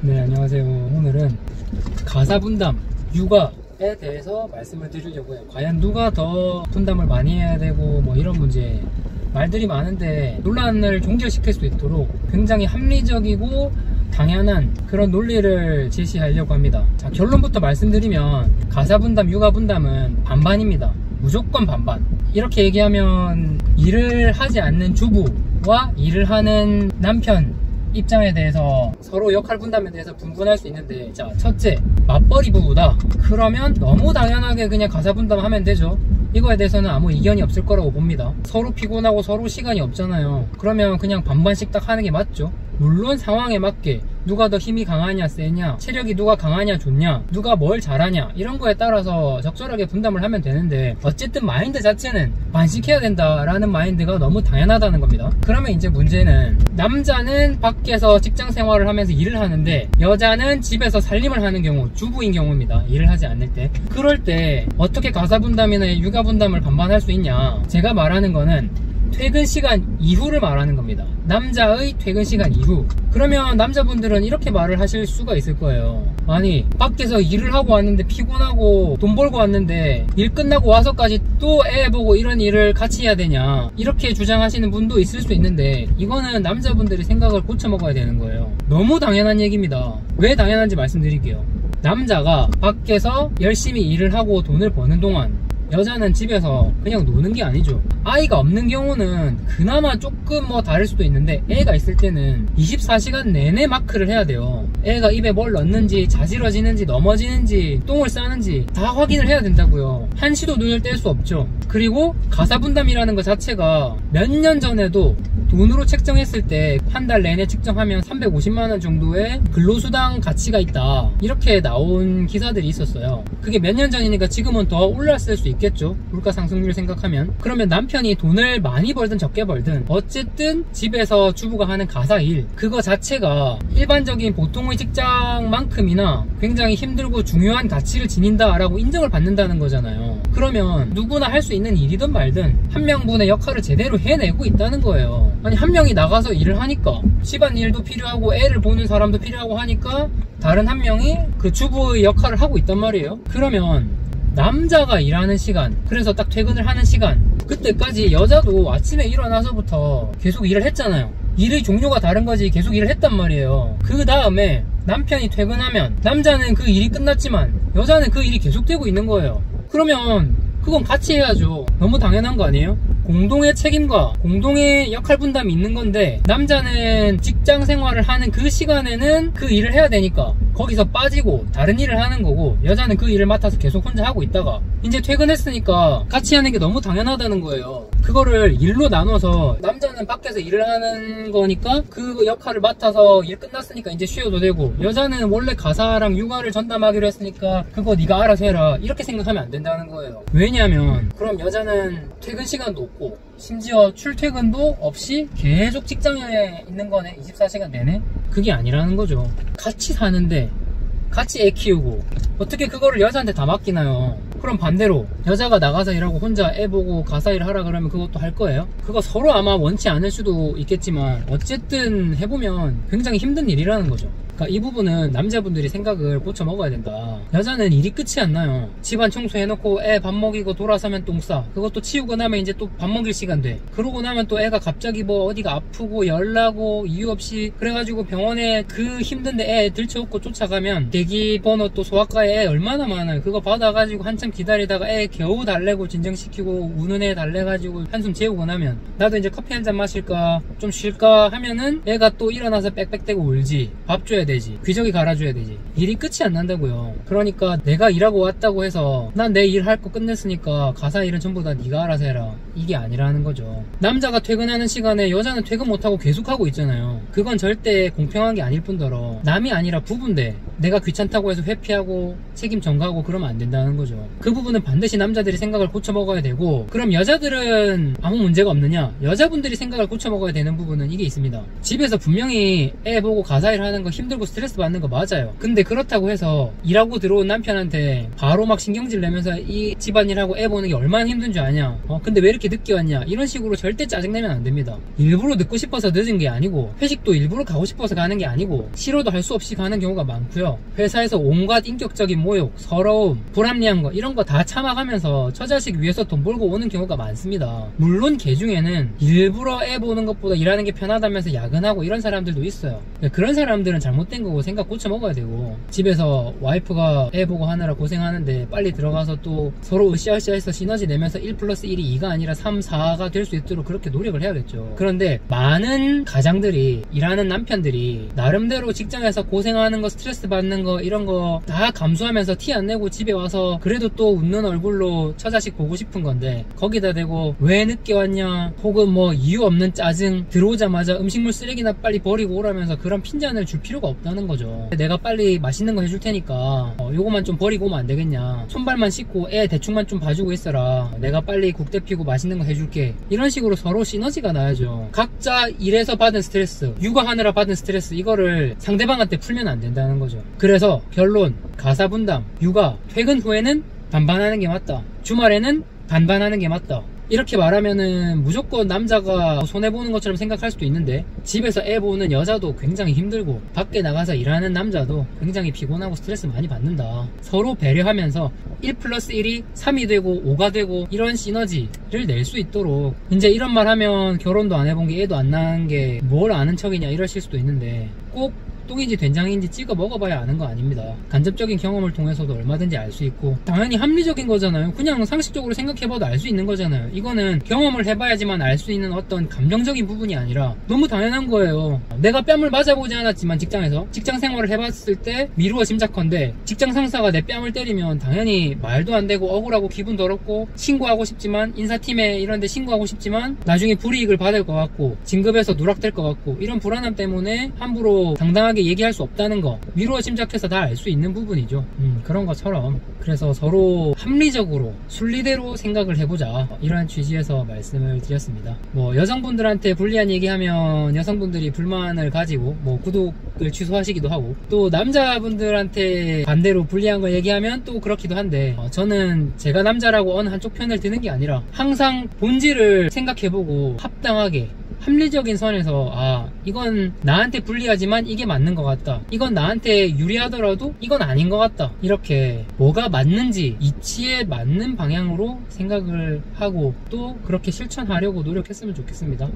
네, 안녕하세요. 오늘은 가사 분담, 육아에 대해서 말씀을 드리려고요. 과연 누가 더 분담을 많이 해야 되고 뭐 이런 문제, 말들이 많은데 논란을 종결시킬 수 있도록 굉장히 합리적이고 당연한 그런 논리를 제시하려고 합니다. 자, 결론부터 말씀드리면 가사 분담, 육아 분담은 반반입니다. 무조건 반반. 이렇게 얘기하면 일을 하지 않는 주부와 일을 하는 남편 입장에 대해서 서로 역할 분담에 대해서 분분할 수 있는데, 자, 첫째, 맞벌이 부부다. 그러면 너무 당연하게 그냥 가사 분담하면 되죠. 이거에 대해서는 아무 이견이 없을 거라고 봅니다. 서로 피곤하고 서로 시간이 없잖아요. 그러면 그냥 반반씩 딱 하는 게 맞죠. 물론 상황에 맞게 누가 더 힘이 강하냐 세냐, 체력이 누가 강하냐 좋냐, 누가 뭘 잘하냐, 이런 거에 따라서 적절하게 분담을 하면 되는데, 어쨌든 마인드 자체는 반씩해야 된다라는 마인드가 너무 당연하다는 겁니다. 그러면 이제 문제는, 남자는 밖에서 직장 생활을 하면서 일을 하는데 여자는 집에서 살림을 하는 경우, 주부인 경우입니다. 일을 하지 않을 때. 그럴 때 어떻게 가사 분담이나 육아 분담을 반반할 수 있냐, 제가 말하는 거는 퇴근 시간 이후를 말하는 겁니다. 남자의 퇴근 시간 이후. 그러면 남자분들은 이렇게 말을 하실 수가 있을 거예요. 아니, 밖에서 일을 하고 왔는데 피곤하고 돈 벌고 왔는데 일 끝나고 와서까지 또 애 보고 이런 일을 같이 해야 되냐, 이렇게 주장하시는 분도 있을 수 있는데, 이거는 남자분들이 생각을 고쳐 먹어야 되는 거예요. 너무 당연한 얘기입니다. 왜 당연한지 말씀드릴게요. 남자가 밖에서 열심히 일을 하고 돈을 버는 동안 여자는 집에서 그냥 노는 게 아니죠. 아이가 없는 경우는 그나마 조금 뭐 다를 수도 있는데, 애가 있을 때는 24시간 내내 마크를 해야 돼요. 애가 입에 뭘 넣는지, 자지러지는지, 넘어지는지, 똥을 싸는지 다 확인을 해야 된다고요. 한시도 눈을 뗄 수 없죠. 그리고 가사 분담이라는 것 자체가 몇 년 전에도 돈으로 책정했을 때 한 달 내내 측정하면 350만원 정도의 근로수당 가치가 있다, 이렇게 나온 기사들이 있었어요. 그게 몇 년 전이니까 지금은 더 올랐을 수 있겠죠, 물가 상승률 생각하면. 그러면 남편이 돈을 많이 벌든 적게 벌든 어쨌든 집에서 주부가 하는 가사일, 그거 자체가 일반적인 보통의 직장만큼이나 굉장히 힘들고 중요한 가치를 지닌다 라고 인정을 받는다는 거잖아요. 그러면 누구나 할 수 있는 일이든 말든 한 명분의 역할을 제대로 해내고 있다는 거예요. 아니, 한 명이 나가서 일을 하니까 집안일도 필요하고 애를 보는 사람도 필요하고 하니까 다른 한 명이 그 주부의 역할을 하고 있단 말이에요. 그러면 남자가 일하는 시간, 그래서 딱 퇴근을 하는 시간, 그때까지 여자도 아침에 일어나서부터 계속 일을 했잖아요. 일의 종류가 다른 거지 계속 일을 했단 말이에요. 그 다음에 남편이 퇴근하면 남자는 그 일이 끝났지만 여자는 그 일이 계속되고 있는 거예요. 그러면 그건 같이 해야죠. 너무 당연한 거 아니에요? 공동의 책임과 공동의 역할 분담이 있는 건데, 남자는 직장 생활을 하는 그 시간에는 그 일을 해야 되니까 거기서 빠지고 다른 일을 하는 거고, 여자는 그 일을 맡아서 계속 혼자 하고 있다가 이제 퇴근했으니까 같이 하는 게 너무 당연하다는 거예요. 그거를 일로 나눠서 남자는 밖에서 일을 하는 거니까 그 역할을 맡아서 일 끝났으니까 이제 쉬어도 되고, 여자는 원래 가사랑 육아를 전담하기로 했으니까 그거 네가 알아서 해라, 이렇게 생각하면 안 된다는 거예요. 왜냐하면 그럼 여자는 퇴근 시간도 없고 심지어 출퇴근도 없이 계속 직장에 있는 거네, 24시간 내내? 그게 아니라는 거죠. 같이 사는데 같이 애 키우고 어떻게 그거를 여자한테 다 맡기나요? 그럼 반대로 여자가 나가서 일하고 혼자 애 보고 가사 일 하라 그러면 그것도 할 거예요? 그거 서로 아마 원치 않을 수도 있겠지만 어쨌든 해보면 굉장히 힘든 일이라는 거죠. 그러니까 이 부분은 남자분들이 생각을 고쳐 먹어야 된다. 여자는 일이 끝이 안 나요. 집안 청소해놓고 애 밥 먹이고 돌아서면 똥 싸. 그것도 치우고 나면 이제 또 밥 먹일 시간 돼. 그러고 나면 또 애가 갑자기 뭐 어디가 아프고 열나고 이유 없이 그래가지고 병원에 그 힘든데 애 들쳐업고 쫓아가면 대기 번호 또 소아과에 애 얼마나 많아요. 그거 받아가지고 한참 기다리다가 애 겨우 달래고 진정시키고 우는 애 달래가지고 한숨 재우고 나면 나도 이제 커피 한잔 마실까 좀 쉴까 하면은 애가 또 일어나서 빽빽대고 울지. 밥 줘야 되지, 귀저귀 갈아줘야 되지. 일이 끝이 안 난다고요. 그러니까 내가 일하고 왔다고 해서 난 내 일 할 거 끝냈으니까 가사 일은 전부 다 네가 알아서 해라, 이게 아니라는 거죠. 남자가 퇴근하는 시간에 여자는 퇴근 못하고 계속 하고 있잖아요. 그건 절대 공평한 게 아닐 뿐더러 남이 아니라 부부인데 내가 귀찮다고 해서 회피하고 책임 전가하고 그러면 안 된다는 거죠. 그 부분은 반드시 남자들이 생각을 고쳐 먹어야 되고, 그럼 여자들은 아무 문제가 없느냐? 여자분들이 생각을 고쳐 먹어야 되는 부분은 이게 있습니다. 집에서 분명히 애 보고 가사일 하는 거 힘들고 스트레스 받는 거 맞아요. 근데 그렇다고 해서 일하고 들어온 남편한테 바로 막 신경질 내면서 이 집안일하고 애 보는 게 얼마나 힘든 줄 아냐? 근데 왜 이렇게 늦게 왔냐? 이런 식으로 절대 짜증내면 안 됩니다. 일부러 늦고 싶어서 늦은 게 아니고, 회식도 일부러 가고 싶어서 가는 게 아니고, 싫어도 할 수 없이 가는 경우가 많고요. 회사에서 온갖 인격적인 모욕, 서러움, 불합리한 거 이런 거 다 참아가면서 처자식 위해서 돈 벌고 오는 경우가 많습니다. 물론 개 중에는 일부러 애 보는 것보다 일하는 게 편하다면서 야근하고 이런 사람들도 있어요. 그런 사람들은 잘못된 거고 생각 고쳐 먹어야 되고, 집에서 와이프가 애 보고 하느라 고생하는데 빨리 들어가서 또 서로 으쌰으쌰해서 시너지 내면서 1+1이 2가 아니라 3, 4가 될 수 있도록 그렇게 노력을 해야겠죠. 그런데 많은 가장들이, 일하는 남편들이 나름대로 직장에서 고생하는 거, 스트레스 받는 거 이런 거 다 감수하면서 티 안 내고 집에 와서 그래도 또 웃는 얼굴로 처자식 보고 싶은 건데, 거기다 대고 왜 늦게 왔냐, 혹은 뭐 이유 없는 짜증, 들어오자마자 음식물 쓰레기나 빨리 버리고 오라면서 그런 핀잔을 줄 필요가 없다는 거죠. 내가 빨리 맛있는 거 해줄 테니까 요거만 좀 버리고 오면 안 되겠냐, 손발만 씻고 애 대충만 좀 봐주고 있어라, 내가 빨리 국 데피고 맛있는 거 해줄게. 이런 식으로 서로 시너지가 나야죠. 각자 일해서 받은 스트레스, 육아하느라 받은 스트레스, 이거를 상대방한테 풀면 안 된다는 거죠. 그래서 결론, 가사 분담, 육아, 퇴근 후에는 반반하는 게 맞다, 주말에는 반반하는 게 맞다, 이렇게 말하면은 무조건 남자가 손해보는 것처럼 생각할 수도 있는데, 집에서 애 보는 여자도 굉장히 힘들고 밖에 나가서 일하는 남자도 굉장히 피곤하고 스트레스 많이 받는다. 서로 배려하면서 1+1이 3이 되고 5가 되고 이런 시너지를 낼 수 있도록, 이제 이런 말 하면 결혼도 안 해본 게 애도 안 낳은 게 뭘 아는 척이냐 이러실 수도 있는데, 꼭 똥인지 된장인지 찍어 먹어봐야 아는 거 아닙니다. 간접적인 경험을 통해서도 얼마든지 알 수 있고, 당연히 합리적인 거잖아요. 그냥 상식적으로 생각해봐도 알 수 있는 거잖아요. 이거는 경험을 해봐야지만 알 수 있는 어떤 감정적인 부분이 아니라 너무 당연한 거예요. 내가 뺨을 맞아보지 않았지만 직장에서 직장 생활을 해봤을 때 미루어 짐작컨대, 직장 상사가 내 뺨을 때리면 당연히 말도 안 되고 억울하고 기분 더럽고, 신고하고 싶지만, 인사팀에 이런 데 신고하고 싶지만 나중에 불이익을 받을 것 같고 진급에서 누락될 것 같고, 이런 불안함 때문에 함부로 당당하게 얘기할 수 없다는 거, 미루어 짐작해서 다 알 수 있는 부분이죠. 그런 것처럼, 그래서 서로 합리적으로 순리대로 생각을 해보자, 이런 취지에서 말씀을 드렸습니다. 뭐 여성분들한테 불리한 얘기하면 여성분들이 불만을 가지고 뭐 구독을 취소하시기도 하고, 또 남자분들한테 반대로 불리한 걸 얘기하면 또 그렇기도 한데, 저는 제가 남자라고 어느 한쪽 편을 드는 게 아니라 항상 본질을 생각해보고 합당하게 합리적인 선에서, 이건 나한테 불리하지만 이게 맞는 것 같다, 이건 나한테 유리하더라도 이건 아닌 것 같다, 이렇게 뭐가 맞는지 이치에 맞는 방향으로 생각을 하고 또 그렇게 실천하려고 노력했으면 좋겠습니다.